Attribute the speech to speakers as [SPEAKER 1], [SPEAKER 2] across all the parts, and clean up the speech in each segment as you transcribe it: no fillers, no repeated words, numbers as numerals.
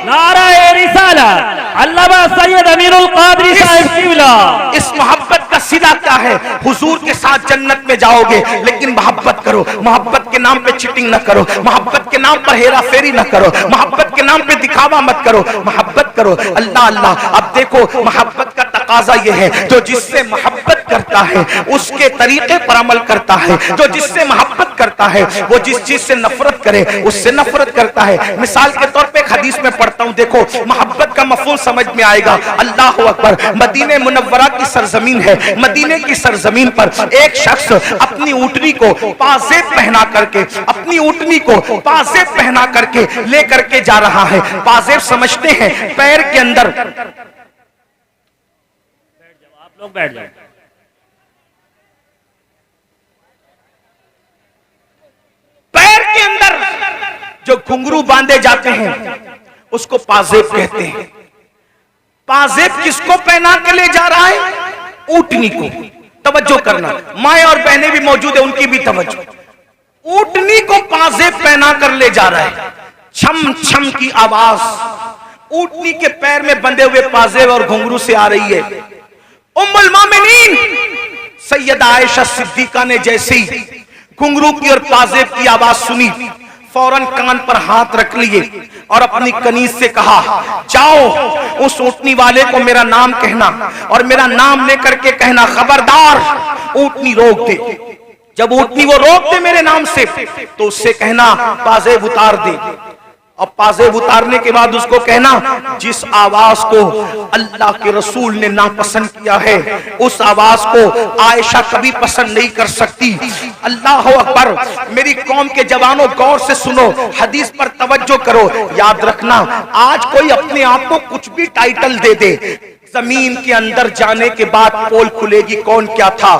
[SPEAKER 1] नाराए रिसालत अल्लामा सैयद अमीरुल कादरी साहब क़िबला।
[SPEAKER 2] इस मोहब्बत का सिला क्या है? हुजूर के साथ जन्नत में जाओगे, लेकिन मोहब्बत करो। मोहब्बत के नाम पे चिटिंग न करो, मोहब्बत के नाम पर हेरा फेरी न करो, मोहब्बत के नाम पे दिखावा मत करो, मोहब्बत करो। अल्लाह अल्लाह। अब देखो मोहब्बत का तकाजा ये है, जो जिससे मोहब्बत करता है उसके तरीके पर अमल करता है। जो जिससे मोहब्बत करता है वो जिस चीज से नफरत करे उससे नफरत करता है। मिसाल के तौर पे एक हदीस में पढ़ता हूं, देखो मोहब्बत का मफहूम समझ में आएगा। अल्लाह अकबर। मदीने मुनव्वरा की सरजमीन है, मदीने की सरजमीन पर एक शख्स अपनी ऊँटनी को पाजेब पहना करके, अपनी ऊँटनी को पाजेब पहना करके लेकर के जा रहा है। पाजेब समझते हैं पैर के अंदर।
[SPEAKER 1] आप लोग बैठ जाओ।
[SPEAKER 2] पैर के अंदर जो घुंघरू बांधे जाते हैं उसको पाजेब कहते हैं। पाजेब किसको पहना के ले जा रहा है? ऊँटनी को। तवज्जो करना, माए और बहनें भी मौजूद है, उनकी भी तवज्जो। ऊँटनी को पाजेब पहना कर ले जा रहा है। छम छम की आवाज ऊँटनी के पैर में बंधे हुए पाजेब और घुंघरू से आ रही है। उम्मुल मोमिनीन सैयदा आयशा सिद्दीका ने जैसे ही घुंघरू की और पाजेब की आवाज सुनी, फौरन कान पर हाथ रख लिए और अपनी कनीज से कहा, जाओ उस ऊँटनी वाले को मेरा नाम कहना और मेरा नाम लेकर के कहना, खबरदार ऊँटनी रोक दे। जब ऊँटनी वो रोक दे मेरे नाम से तो उससे कहना पाजेब उतार दे। और पाजेब उतारने के बाद उसको कहना, जिस आवाज को अल्लाह के रसूल ने नापसंद किया है उस आवाज को आयशा कभी पसंद नहीं कर सकती। अल्लाह अकबर। मेरी कौम के जवानों गौर से सुनो, हदीस पर तवज्जो करो। याद रखना, आज कोई अपने आप को कुछ भी टाइटल दे दे, जमीन के अंदर जाने के बाद पोल खुलेगी कौन क्या था।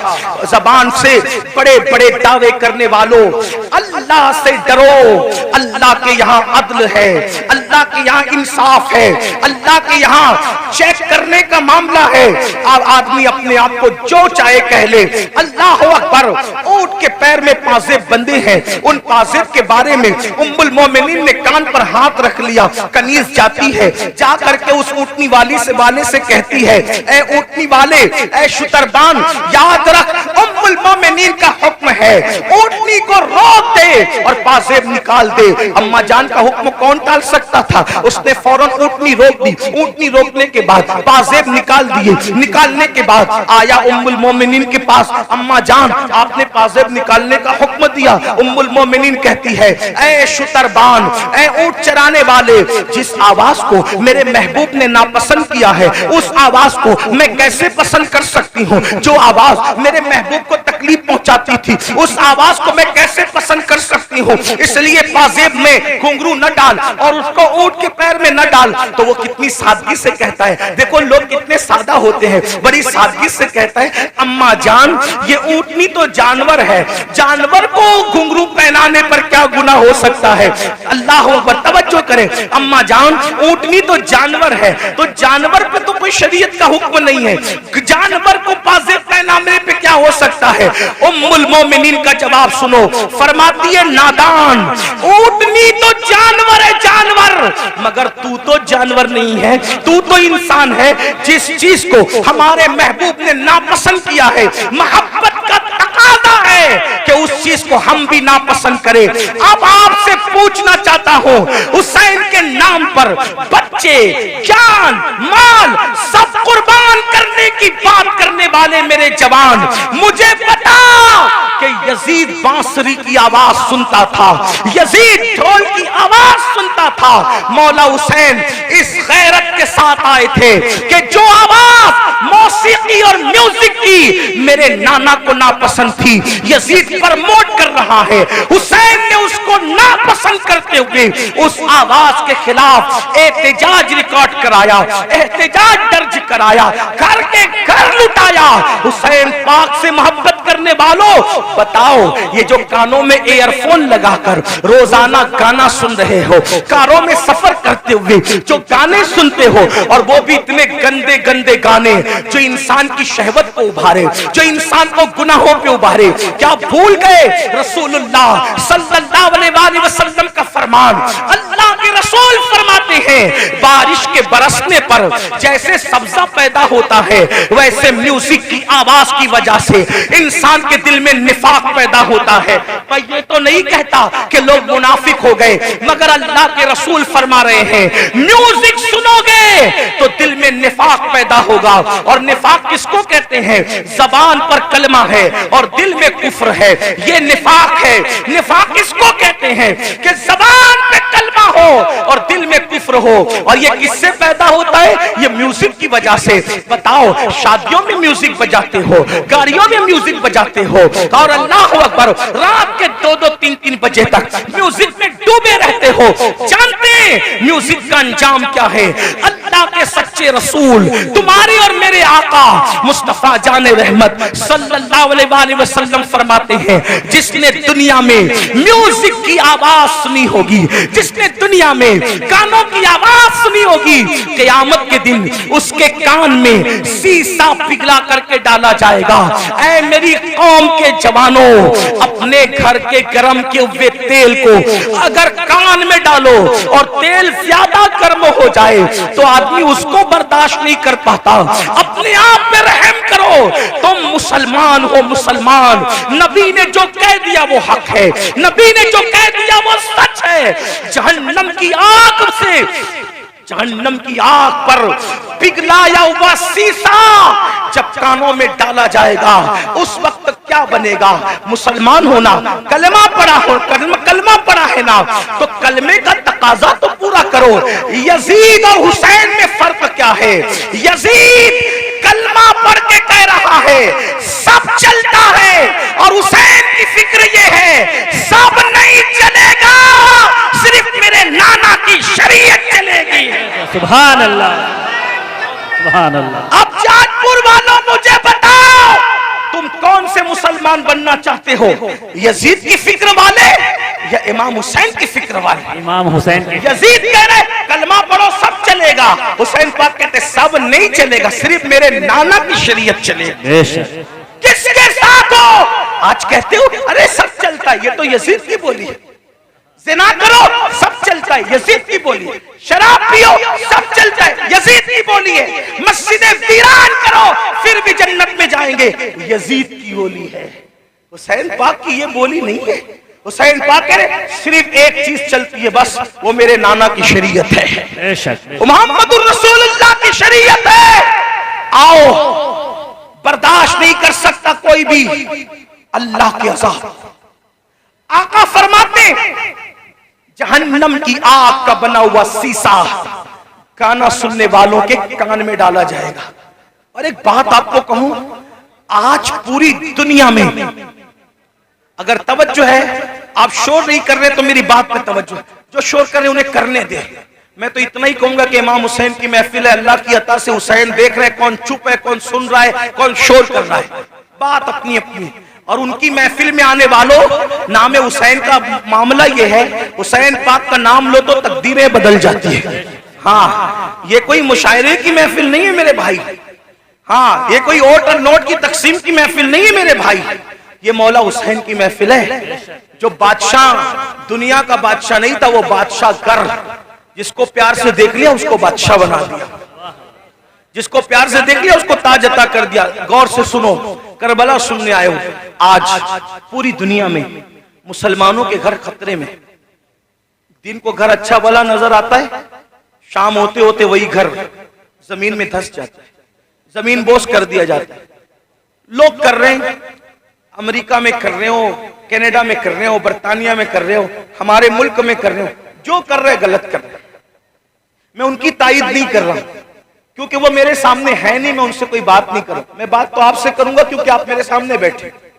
[SPEAKER 2] जबान से बड़े बड़े दावे करने वालों, अल्लाह से डरो। अल्लाह के यहाँ अदल है, अल्लाह के यहाँ इंसाफ है, अल्लाह के यहाँ चेक करने का मामला है। अब आदमी अपने आप को जो चाहे कह ले। अल्लाह अकबर। ऊँट के पैर में पाजेब बंधे हैं, उन पाजेब के बारे में उम्मुल मोमिनीन ने कान पर हाथ रख लिया। कनीज जाती है, जा करके उस ऊँटनी वाले से कहती है, ए ऊँटनी वाले, ए शुतरबान, याद रख उम्मुल मोमिनीन का हुक्म है, ऊँटनी को रोक दे और पाजेब निकाल दे। अम्मा जान का हुक्म कौन टाल सकता था? उसने फौरन ऊँटनी रोक दी। ऊँटनी रोकने के बाद पाजेब निकाल दिए। निकालने के बाद आया उम्मुल मोमिनीन के पास, अम्मा जान आपने पाजेब निकालने का हुक्म दिया। उम्मुल मोमिनीन कहती है, ए शुतरबान, ए ऊँट चराने वाले, जिस आवाज को मेरे महबूब ने नापसंद किया है उस आवाज को मैं कैसे पसंद कर सकती हूँ? जो आवाज मेरे महबूब को तकलीफ पहुंचाती थी उस आवाज को मैं कैसे पसंद कर सकती हूँ? इसलिए पाजेब में घुंघरू न डाल और उसको ऊँट के पैर में न डाल। तो वो कितनी सादगी से कहता है, देखो लोग कितने सादा होते हैं, बड़ी सादगी से कहता है, अम्मा जान ये ऊँटनी तो जानवर है, जानवर को घुंघरू पहनाने पर क्या गुनाह हो सकता है? अल्लाह अकबर। तवज्जो करें, अम्मा जान ऊँटनी तो जानवर है, तो जानवर पे तो कोई शरीयत का हुक्म नहीं है, जानवर को पाजेब पहनाने पे क्या हो सकता है? उम्मुल मोमिनीन का जवाब सुनो, फरमाती है, नादान, ऊँटनी तो जानवर है, जानवर, मगर तू तो जानवर नहीं है, तू तो इंसान है। जिस चीज को हमारे महबूब ने नापसंद किया है, मोहब्बत का तकाजा है कि उस चीज को हम भी नापसंद करें। अब आपसे पूछना चाहता हूं, हुसैन के नाम पर बच्चे, जान, माल सब कुर्बान करने की बात करने वाले मेरे जवान, मुझे बता कि यजीद बांसुरी की आवाज सुनता था, यजीद ढोल की आवाज सुनता था। मौला हुसैन इस गैरत के साथ आए थे कि जो आवाज मौसीकी और म्यूजिक की मेरे नाना को नापसंद थी, यजीद प्रमोट कर रहा है। हुसैन ने उसको नापसंद करते हुए उस आवाज के खिलाफ एहतजाज रिकॉर्ड कराया, एहतजाज दर्ज कराया, घर के घर लुटाया। हुसैन पाक से मोहब्बत करने वालों, बताओ ये जो कानों में एयरफोन लगाकर रोजाना गाना सुन रहे हो, कारों में सफर करते हुए जो गाने सुनते हो, और वो भी इतने गंदे गंदे गाने जो इंसान की शहवत को उभारे, जो इंसान को गुनाहों पे उभारे, क्या भूल गए रसूलुल्लाह सल्लल्लाहु अलैहि वसल्लम का फरमान? अल्लाह के रसूल फरमाते हैं बारिश के बरसने पर जैसे सब्जा पैदा होता है, वैसे म्यूजिक की आवाज की वजह से इंसान के दिल में निफाक पैदा होता है। मैं ये तो नहीं कहता कि लोग मुनाफिक हो गए, मगर अल्लाह के रसूल फरमा रहे हैं म्यूजिक सुनोगे तो दिल में निफाक पैदा होगा। और निफाक किसको कहते हैं? जबान पर कलमा है और दिल में कुफ्र है, ये निफाक है। निफाक किसको कहते हैं? कि जबान पे कलमा हो और दिल में कुफ्र हो। और ये किससे पैदा होता है? ये म्यूजिक की वजह से। बताओ, शादियों में म्यूजिक बजाते हो, गाड़ियों में म्यूजिक बजाते हो, और अल्लाह अकबर रात के 2-2, 3-3 बजे तक म्यूजिक में डूबे रहते हो। जानते हैं म्यूजिक का अंजाम क्या है? अल्लाह के सच्चे रसूल तुम्हारे और मेरे आका मुस्तफा जाने रहमत सल्लल्लाहु अलैहि वसल्लम फरमाते हैं, जिसने दुनिया में म्यूजिक की आवाज सुनी होगी, जिसने दुनिया में गानों की आवाज सुनी होगी, क़यामत के दिन उसके कान में शीशा पिघला करके डाला जाएगा। ऐ मेरी कौम के जवानों, अपने घर के गरम किए हुए तेल को अगर कान में डालो और तेल ज्यादा गर्म हो जाए तो आदमी उसको बर्दाश्त नहीं कर पाता। अपने आप पे रहम करो, तुम मुसलमान हो मुसलमान। नबी ने जो कह दिया वो हक है, नबी ने जो कह दिया वो सच है। जहन्नम की आग से, जहन्नम की आग पर पिघलाया हुआ शीशा जब कानों में डाला जाएगा, उस वक्त क्या बनेगा? मुसलमान होना, कलमा पढ़ा हो, कलमा पढ़ा है ना, तो कलमे का तकाजा तो पूरा करो। यजीद और हुसैन में फर्क क्या है? यजीद कलमा पढ़ के कह रहा है सब चलता है, और हुसैन की फिक्र ये है सब नहीं चलेगा, सिर्फ मेरे नाना की शरीयत चलेगी।
[SPEAKER 1] सुभान अल्लाह, सुभान अल्लाह।
[SPEAKER 2] अब जाजपुर वालों मुझे बताओ, तुम कौन से मुसलमान बनना चाहते हो? यजीद की फिक्र वाले या इमाम हुसैन की फिक्र वाले?
[SPEAKER 1] इमाम हुसैन की।
[SPEAKER 2] यजीद कह रहे कलमा पढ़ो सब चलेगा, हुसैन पाक कहते सब नहीं चलेगा, सिर्फ मेरे नाना की शरीयत चलेगी। किसके साथ हो? आज कहते हो अरे सब चलता है, ये तो यजीद की बोली है। जिना करो सब चलता है, यजीद की बोली है। शराब पियो सब चलता है, यजीद की बोली है। मस्जिदें वीरान करो फिर भी जन्नत में जाएंगे, यजीद की बोली है। हुसैन पाक की ये बोली नहीं है। हुसैन पाक कह रहे सिर्फ एक चीज चलती है बस, वो मेरे नाना की शरीयत है, मोहम्मदुर रसूलुल्लाह की शरीयत है। आओ, बर्दाश्त नहीं कर सकता कोई भी अल्लाह के अज़ाब। आका फरमाते जहन्नम की आग का बना हुआ शीशा गाना सुनने वालों के कान में डाला जाएगा। और एक बात आपको कहूं, आज पूरी दुनिया में अगर तवज्जो है, आप शोर नहीं कर रहे तो मेरी बात पे तवज्जो है, जो शोर कर रहे उन्हें करने दे। मैं तो इतना ही कहूंगा कि इमाम हुसैन की महफिल है, अल्लाह की अता से हुसैन देख रहे, कौन चुप है, कौन सुन रहा है, कौन शोर कर रहा है, बात अपनी अपनी। और उनकी महफिल में आने वालों, नाम हुसैन का मामला यह है, हुसैन पाक का नाम लो तो तकदीरें बदल जाती है। हाँ, ये कोई मुशायरे की महफिल नहीं है मेरे भाई। हाँ, ये कोई ओट और नोट की तकसीम की महफिल नहीं है मेरे भाई। ये मौला हुसैन की महफिल है। जो बादशाह दुनिया का बादशाह नहीं था, वो बादशाह कर, जिसको प्यार से देख लिया उसको बादशाह बना दिया, जिसको प्यार से देख लिया उसको ताज अता कर दिया। गौर से सुनो, करबला सुनने आए हो। आज पूरी दुनिया में मुसलमानों के घर खतरे में। दिन को घर अच्छा भला नजर आता है, शाम होते होते वही घर जमीन में धंस जाता है, जमीन बोस कर दिया जाता है। लोग कर रहे हैं, अमेरिका में कर रहे हो, कनाडा में कर रहे हो, बर्तानिया में कर रहे हो, हमारे मुल्क में कर रहे हो, जो कर रहे गलत कर रहे। मैं उनकी तायीद नहीं कर रहा क्योंकि वो मेरे सामने है नहीं, मैं उनसे कोई बात नहीं करूं। मैं बात तो आपसे करूंगा क्योंकि आप मेरे सामने बैठे।